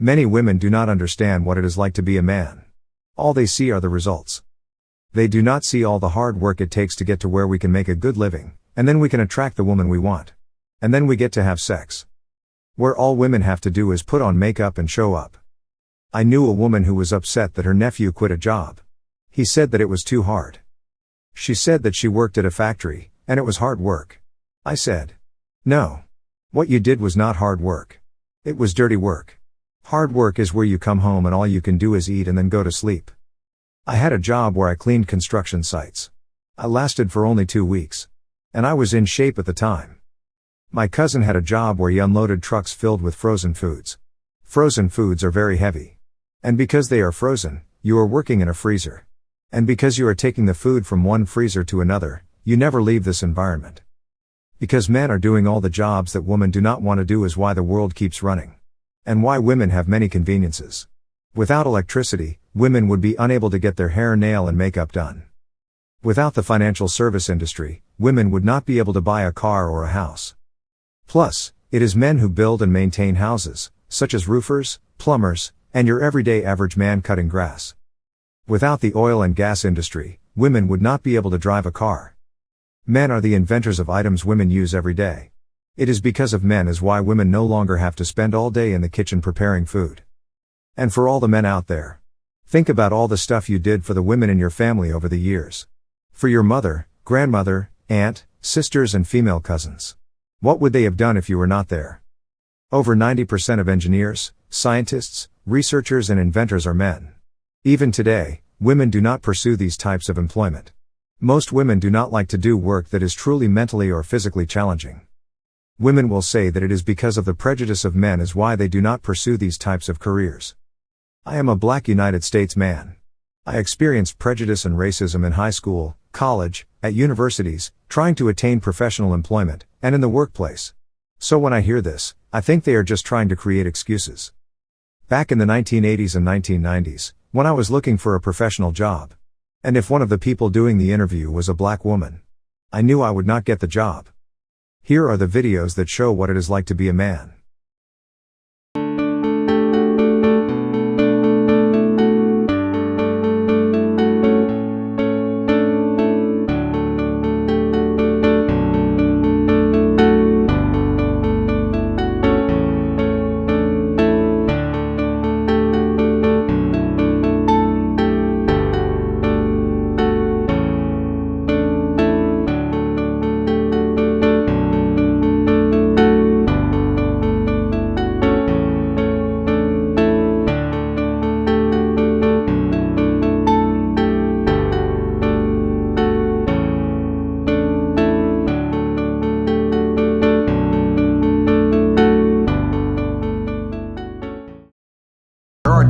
Many women do not understand what it is like to be a man. All they see are the results. They do not see all the hard work it takes to get to where we can make a good living, and then we can attract the woman we want. And then we get to have sex. Where all women have to do is put on makeup and show up. I knew a woman who was upset that her nephew quit a job. He said that it was too hard. She said that she worked at a factory, and it was hard work. I said, no. What you did was not hard work. It was dirty work. Hard work is where you come home and all you can do is eat and then go to sleep. I had a job where I cleaned construction sites. I lasted for only 2 weeks. And I was in shape at the time. My cousin had a job where he unloaded trucks filled with frozen foods. Frozen foods are very heavy. And because they are frozen, you are working in a freezer. And because you are taking the food from one freezer to another, you never leave this environment. Because men are doing all the jobs that women do not want to do is why the world keeps running. And why women have many conveniences. Without electricity, women would be unable to get their hair, nail and makeup done. Without the financial service industry, women would not be able to buy a car or a house. Plus, it is men who build and maintain houses, such as roofers, plumbers, and your everyday average man cutting grass. Without the oil and gas industry, women would not be able to drive a car. Men are the inventors of items women use every day. It is because of men is why women no longer have to spend all day in the kitchen preparing food. And for all the men out there, think about all the stuff you did for the women in your family over the years. For your mother, grandmother, aunt, sisters and female cousins. What would they have done if you were not there? Over 90% of engineers, scientists, researchers and inventors are men. Even today, women do not pursue these types of employment. Most women do not like to do work that is truly mentally or physically challenging. Women will say that it is because of the prejudice of men is why they do not pursue these types of careers. I am a black United States man. I experienced prejudice and racism in high school, college, at universities, trying to attain professional employment, and in the workplace. So when I hear this, I think they are just trying to create excuses. Back in the 1980s and 1990s, when I was looking for a professional job, and if one of the people doing the interview was a black woman, I knew I would not get the job. Here are the videos that show what it is like to be a man.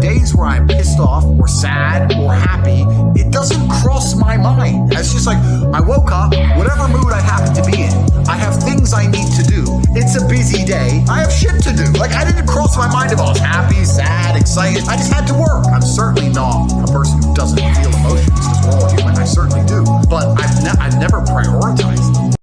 Days where I'm pissed off or sad or happy, it doesn't cross my mind. It's just like, I woke up, whatever mood I happen to be in, I have things I need to do. It's a busy day, I have shit to do. Like, I didn't cross my mind if I was happy, sad, excited. I just had to work. I'm certainly not a person who doesn't feel emotions, because we're all human. I certainly do. But I've never prioritized them.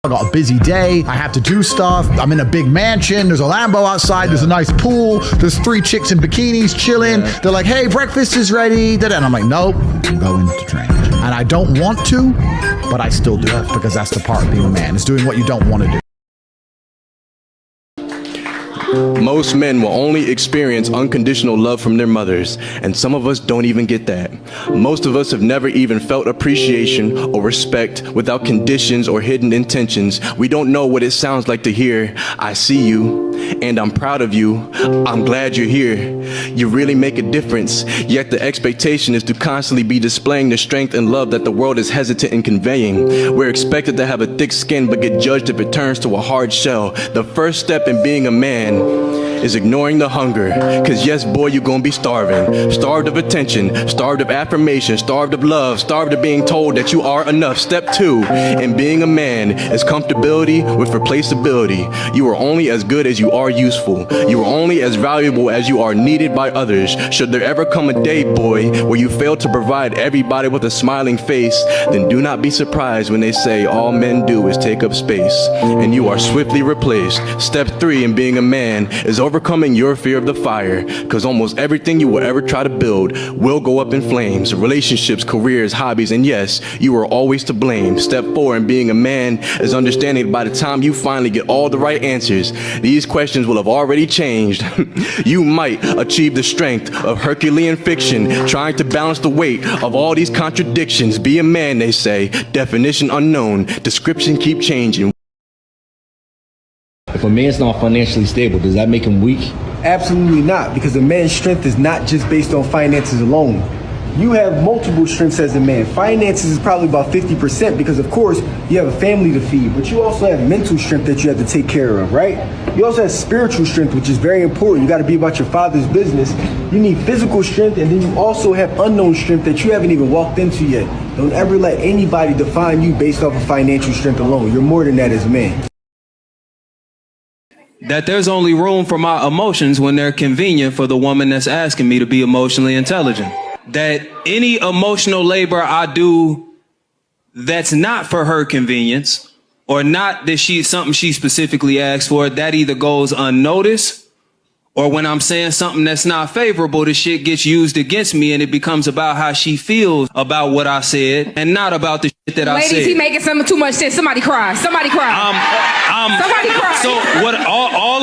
I got a busy day, I have to do stuff, I'm in a big mansion, there's a Lambo outside, there's a nice pool, there's 3 chicks in bikinis chilling, they're like, hey, breakfast is ready, and I'm like, nope, I'm going to train. And I don't want to, but I still do it, because that's the part of being a man, is doing what you don't want to do. Most men will only experience unconditional love from their mothers, and some of us don't even get that. Most of us have never even felt appreciation or respect without conditions or hidden intentions. We don't know what it sounds like to hear, I see you, and I'm proud of you, I'm glad you're here. You really make a difference, yet the expectation is to constantly be displaying the strength and love that the world is hesitant in conveying. We're expected to have a thick skin but get judged if it turns to a hard shell. The first step in being a man is ignoring the hunger, cause yes boy, you're gonna be starving. Starved of attention, starved of affirmation, starved of love, starved of being told that you are enough. Step 2 in being a man is comfortability with replaceability. You are only as good as you are useful. You are only as valuable as you are needed by others. Should there ever come a day, boy, where you fail to provide everybody with a smiling face, then do not be surprised when they say all men do is take up space, and you are swiftly replaced. Step 3 in being a man is overcoming your fear of the fire, because almost everything you will ever try to build will go up in flames. Relationships, careers, hobbies, and yes, you are always to blame. Step 4 in being a man is understanding by the time you finally get all the right answers, these questions will have already changed. You might achieve the strength of Herculean fiction, trying to balance the weight of all these contradictions. Be a man, they say. Definition unknown. Description keep changing. If a man's not financially stable, does that make him weak? Absolutely not, because a man's strength is not just based on finances alone. You have multiple strengths as a man. Finances is probably about 50% because, of course, you have a family to feed, but you also have mental strength that you have to take care of, right? You also have spiritual strength, which is very important. You got to be about your father's business. You need physical strength, and then you also have unknown strength that you haven't even walked into yet. Don't ever let anybody define you based off of financial strength alone. You're more than that as a man. That there's only room for my emotions when they're convenient for the woman that's asking me to be emotionally intelligent. That any emotional labor I do that's not for her convenience or not that something she specifically asked for, that either goes unnoticed or when I'm saying something that's not favorable, the shit gets used against me and it becomes about how she feels about what I said and not about the shit that I said. Ladies, he making some too much sense. Somebody cry. Somebody cry. Somebody cry. So what? All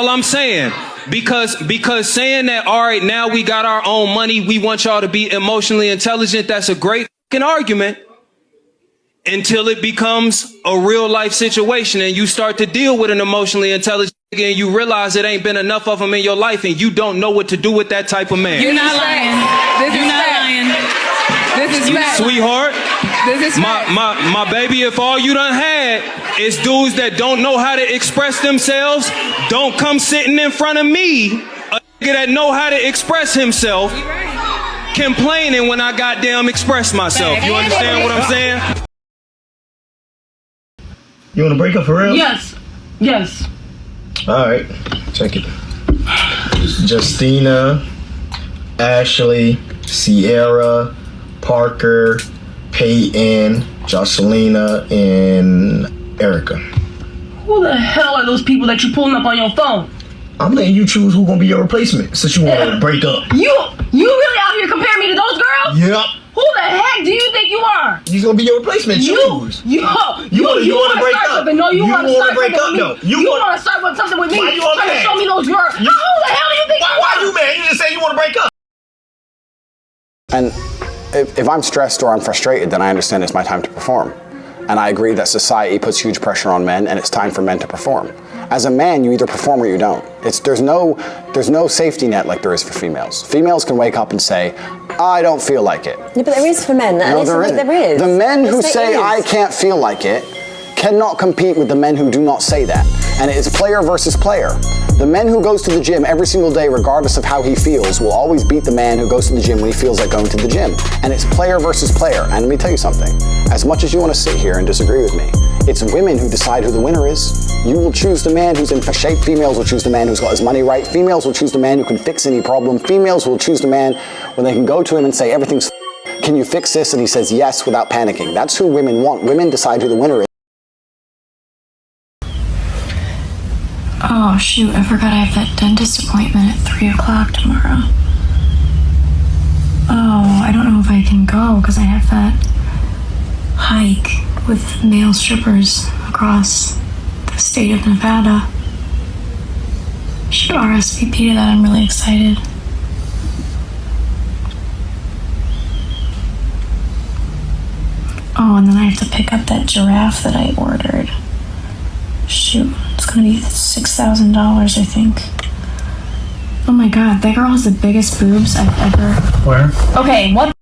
I'm saying. Because saying that, all right, now we got our own money, we want y'all to be emotionally intelligent, that's a great fucking argument until it becomes a real life situation and you start to deal with an emotionally intelligent nigga and you realize it ain't been enough of them in your life and you don't know what to do with that type of man. You're not lying. You're not lying. This is fact. Sweetheart, this is my baby, if all you done had is dudes that don't know how to express themselves, don't come sitting in front of me, a nigga that know how to express himself, complaining when I goddamn express myself. You understand what I'm saying? You want to break up for real? Yes. Yes. All right, check it. Justina, Ashley, Sierra, Parker, Peyton, Jocelina, and Erica. Who the hell are those people that you pulling up on your phone? I'm letting you choose who's gonna be your replacement since you want to break up. You really out here comparing me to those girls? Yep. Who the heck do you think you are? He's gonna be your replacement. Choose. You want to break up? No, you want to break up? No, you want to start with something with me? Why you all mad? Show me those girls. Who the hell do you think you are? Why you mad? You just say you want to break up. And if I'm stressed or I'm frustrated, then I understand it's my time to perform. And I agree that society puts huge pressure on men and it's time for men to perform. As a man, you either perform or you don't. There's no safety net like there is for females. Females can wake up and say, I don't feel like it. Yeah, but there is for men. No, there isn't. There is. The men who Yes, say, there I is. can't feel like it, cannot compete with the men who do not say that. And it is player versus player. The man who goes to the gym every single day, regardless of how he feels, will always beat the man who goes to the gym when he feels like going to the gym. And it's player versus player. And let me tell you something. As much as you want to sit here and disagree with me, it's women who decide who the winner is. You will choose the man who's in shape. Females will choose the man who's got his money right. Females will choose the man who can fix any problem. Females will choose the man when they can go to him and say, everything's can you fix this? And he says yes without panicking. That's who women want. Women decide who the winner is. Oh shoot, I forgot I have that dentist appointment at 3 o'clock tomorrow. Oh, I don't know if I can go because I have that hike with male strippers across the state of Nevada. Should RSVP to that, I'm really excited. Oh, and then I have to pick up that giraffe that I ordered. Shoot, it's gonna be $6,000, I think. Oh my god, that girl has the biggest boobs I've ever... Where? Okay, what